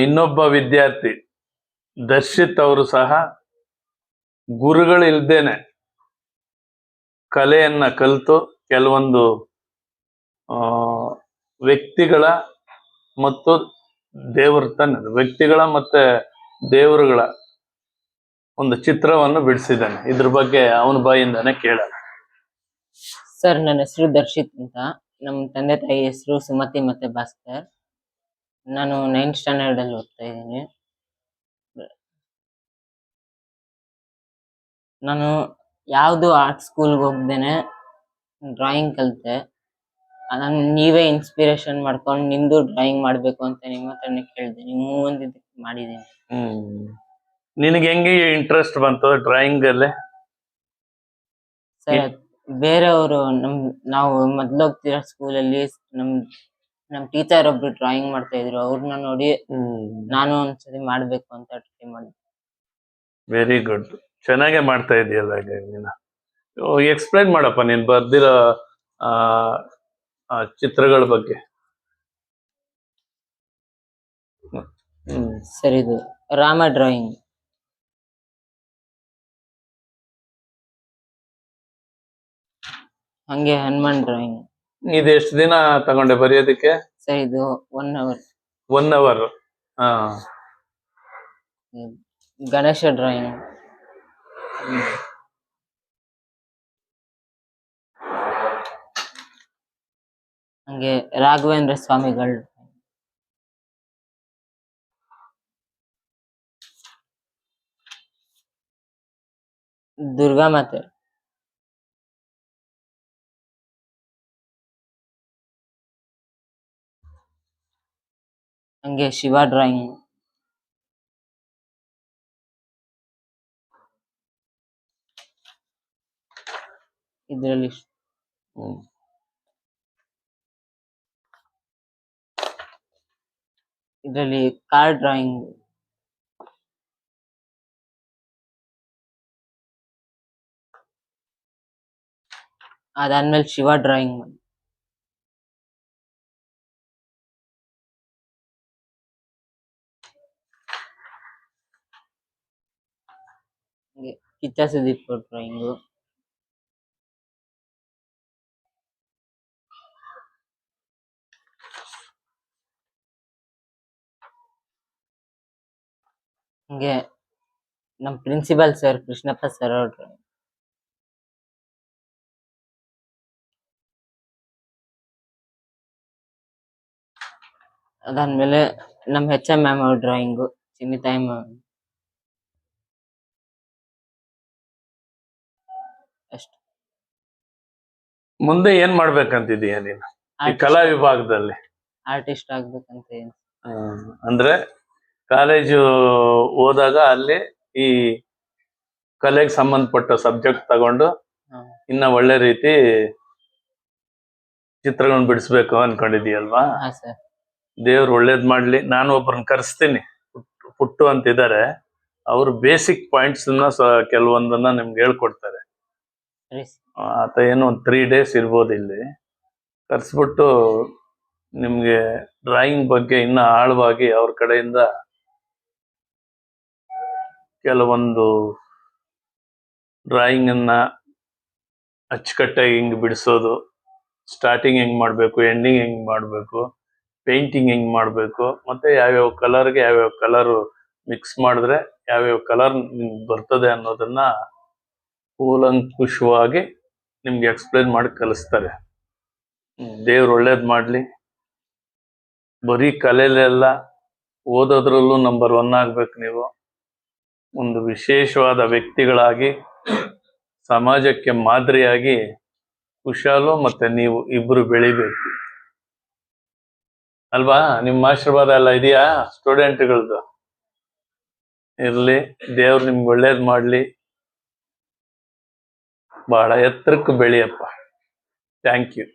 ಇನ್ನೊಬ್ಬ ವಿದ್ಯಾರ್ಥಿ ದರ್ಶಿತ್ ಅವರು ಸಹ ಗುರುಗಳಿಲ್ದೇನೆ ಕಲೆಯನ್ನ ಕಲಿತು ಕೆಲವೊಂದು ವ್ಯಕ್ತಿಗಳ ಮತ್ತು ವ್ಯಕ್ತಿಗಳ ಮತ್ತೆ ದೇವರುಗಳ ಒಂದು ಚಿತ್ರವನ್ನು ಬಿಡಿಸಿದ್ದಾನೆ. ಇದ್ರ ಬಗ್ಗೆ ಅವನ ಬಾಯಿಂದಾನೆ ಕೇಳೋಣ. ಸರ್, ನನ್ನ ಹೆಸರು ದರ್ಶಿತ್ ಅಂತ. ನಮ್ಮ ತಂದೆ ತಾಯಿ ಹೆಸರು ಸುಮತಿ ಮತ್ತೆ ಭಾಸ್ಕರ್. ನಾನು 9th ಸ್ಟ್ಯಾಂಡರ್ಡ್ ಅಲ್ಲಿ ಓದ್ತಾ ಇದ್ದೀನಿ. ನಾನು ಯಾವುದು ಆರ್ಟ್ ಸ್ಕೂಲ್ಗೆ ಹೋಗ್ದೇನೆ ಡ್ರಾಯಿಂಗ್ ಕಲಿತೆ. ನಾನು ನೀವೇ ಇನ್ಸ್ಪಿರೇಷನ್ ಮಾಡ್ಕೊಂಡು ನಿಂದು ಡ್ರಾಯಿಂಗ್ ಮಾಡ್ಬೇಕು ಅಂತ ನಿಮ್ಮ ಹತ್ರನೇ ಕೇಳಿದೆ. ನೀವು ಒಂದಿದ್ದಕ್ಕೆ ಮಾಡಿದ್ದೀನಿ. ನಿನಗೆ ಹೆಂಗೆ ಇಂಟ್ರೆಸ್ಟ್ ಬಂತು ಡ್ರಾಯಿಂಗ್ ಅಲ್ಲೇ? ಸರ್, ಬೇರೆಯವರು ನಾವು ಮೊದ್ಲು ಹೋಗ್ತಿರೋ ಸ್ಕೂಲಲ್ಲಿ ನಮ್ ಟೀಚರ್ ಒಬ್ರು ಡ್ರಾಯಿಂಗ್ ಮಾಡ್ತಾ ಇದ್ರು. ಅವ್ರನ್ನ ನೋಡಿ ನಾನು ಒಂದ್ಸರಿ ಮಾಡ್ಬೇಕು ಅಂತ ಟ್ರೈ ಮಾಡಿದೆ. ವೆರಿ ಗುಡ್, ಚೆನ್ನಾಗೆ ಮಾಡ್ತಾ ಇದೆಯಲ್ಲ. ನೀನು ಎಕ್ಸ್ಪ್ಲೈನ್ ಮಾಡಪ್ಪ ನೀನ್ ಬರ್ದಿರೋ ಚಿತ್ರಗಳ ಬಗ್ಗೆ. ಸರ್, ಇದು ರಾಮ ಡ್ರಾಯಿಂಗ್. ಹಂಗೆ ಹನುಮಾನ್ ಡ್ರಾಯಿಂಗ್. ಇದು ಎಷ್ಟು ದಿನ ತಗೊಂಡೆ ಬರೆಯೋದಕ್ಕೆ? ಸರ್, ಇದು 1 hour. 1 hour. ಗಣೇಶ ಡ್ರಾಯಿಂಗ್. ಹಂಗೆ ರಾಘವೇಂದ್ರ ಸ್ವಾಮಿಗಳು. ದುರ್ಗಾ ಮಾತೆ. ಹಂಗೆ ಶಿವ ಡ್ರಾಯಿಂಗ್. ಇದರಲ್ಲಿ ಕಾರ್ ಡ್ರಾಯಿಂಗ್. ಅದಾದ್ಮೇಲೆ ಶಿವ ಡ್ರಾಯಿಂಗ್ ಮಾಡಿ. ಕಿಚ್ಚ ಸುದೀಪ್ ಡ್ರಾಯಿಂಗು. ಹಂಗೆ ನಮ್ ಪ್ರಿನ್ಸಿಪಲ್ ಸರ್ ಕೃಷ್ಣಪ್ಪ ಸರ್ ಅವ್ರ ಡ್ರಾಯಿಂಗ್. ಅದಾದ್ಮೇಲೆ ನಮ್ HM ಮ್ಯಾಮ್ ಅವ್ರ ಡ್ರಾಯಿಂಗು, ಚಿನ್ನಿತಾಯಿ ಮ್ಯಾಮ್. ಅಷ್ಟು. ಮುಂದೆ ಏನ್ ಮಾಡ್ಬೇಕಂತಿದೀಯ ನೀನು ಈ ಕಲಾ ವಿಭಾಗದಲ್ಲಿ? ಆರ್ಟಿಸ್ಟ್ ಆಗ್ಬೇಕಂತ. ಅಂದ್ರೆ ಕಾಲೇಜು ಹೋದಾಗ ಅಲ್ಲಿ ಈ ಕಲೆಗೆ ಸಂಬಂಧಪಟ್ಟ ಸಬ್ಜೆಕ್ಟ್ ತಗೊಂಡು ಇನ್ನ ಒಳ್ಳೆ ರೀತಿ ಚಿತ್ರಗಳನ್ನ ಬಿಡಿಸ್ಬೇಕು ಅನ್ಕೊಂಡಿದೀಯಲ್ವಾ? ದೇವ್ರು ಒಳ್ಳೇದ್ ಮಾಡ್ಲಿ. ನಾನು ಒಬ್ಬರನ್ನ ಕರೆಸ್ತೀನಿ, ಪುಟ್ಟು ಅಂತಿದ್ದಾರೆ. ಅವರು ಬೇಸಿಕ್ ಪಾಯಿಂಟ್ಸ್ ಕೆಲವೊಂದನ್ನ ನಿಮ್ಗೆ ಹೇಳ್ಕೊಡ್ತಾರೆ. ಆತ ಏನು 3 days ಇರ್ಬೋದು ಇಲ್ಲಿ. ಕರ್ಸ್ಬಿಟ್ಟು ನಿಮ್ಗೆ ಡ್ರಾಯಿಂಗ್ ಬಗ್ಗೆ ಇನ್ನ ಆಳವಾಗಿ ಅವ್ರ ಕಡೆಯಿಂದ ಕೆಲವೊಂದು ಡ್ರಾಯಿಂಗ್ ಅನ್ನ ಅಚ್ಚುಕಟ್ಟಾಗಿ ಹೆಂಗ್ ಬಿಡಿಸೋದು, ಸ್ಟಾರ್ಟಿಂಗ್ ಹೆಂಗ್ ಮಾಡ್ಬೇಕು, ಎಂಡಿಂಗ್ ಹೆಂಗ್ ಮಾಡ್ಬೇಕು, ಪೇಂಟಿಂಗ್ ಹೆಂಗ್ ಮಾಡ್ಬೇಕು, ಮತ್ತೆ ಯಾವ್ಯಾವ ಕಲರ್ಗೆ ಯಾವ್ಯಾವ ಕಲರ್ ಮಿಕ್ಸ್ ಮಾಡಿದ್ರೆ ಯಾವ್ಯಾವ ಕಲರ್ ಬರ್ತದೆ ಅನ್ನೋದನ್ನ ಕೂಲಂಕುಷವಾಗಿ ನಿಮ್ಗೆ ಎಕ್ಸ್ಪ್ಲೇನ್ ಮಾಡಿ ಕಲಿಸ್ತಾರೆ. ದೇವ್ರು ಒಳ್ಳೇದ್ ಮಾಡ್ಲಿ. ಬರೀ ಕಲೆಯಲ್ಲೆಲ್ಲ ಓದೋದ್ರಲ್ಲೂ ನಂಬರ್ 1 ಆಗ್ಬೇಕು. ನೀವು ಒಂದು ವಿಶೇಷವಾದ ವ್ಯಕ್ತಿಗಳಾಗಿ ಸಮಾಜಕ್ಕೆ ಮಾದರಿಯಾಗಿ ಕುಶಾಲು ಮತ್ತೆ ನೀವು ಇಬ್ರು ಬೆಳಿಬೇಕು ಅಲ್ವಾ? ನಿಮ್ಮ ಆಶೀರ್ವಾದ ಎಲ್ಲ ಇದೆಯಾ ಸ್ಟೂಡೆಂಟ್ಗಳದ್ದು? ಇರ್ಲಿ, ದೇವ್ರು ನಿಮ್ಗೆ ಒಳ್ಳೇದ್ ಮಾಡ್ಲಿ. ಬಹಳ ಎತ್ತರಕ್ಕೆ ಬೆಳೆಯಪ್ಪ. Thank you.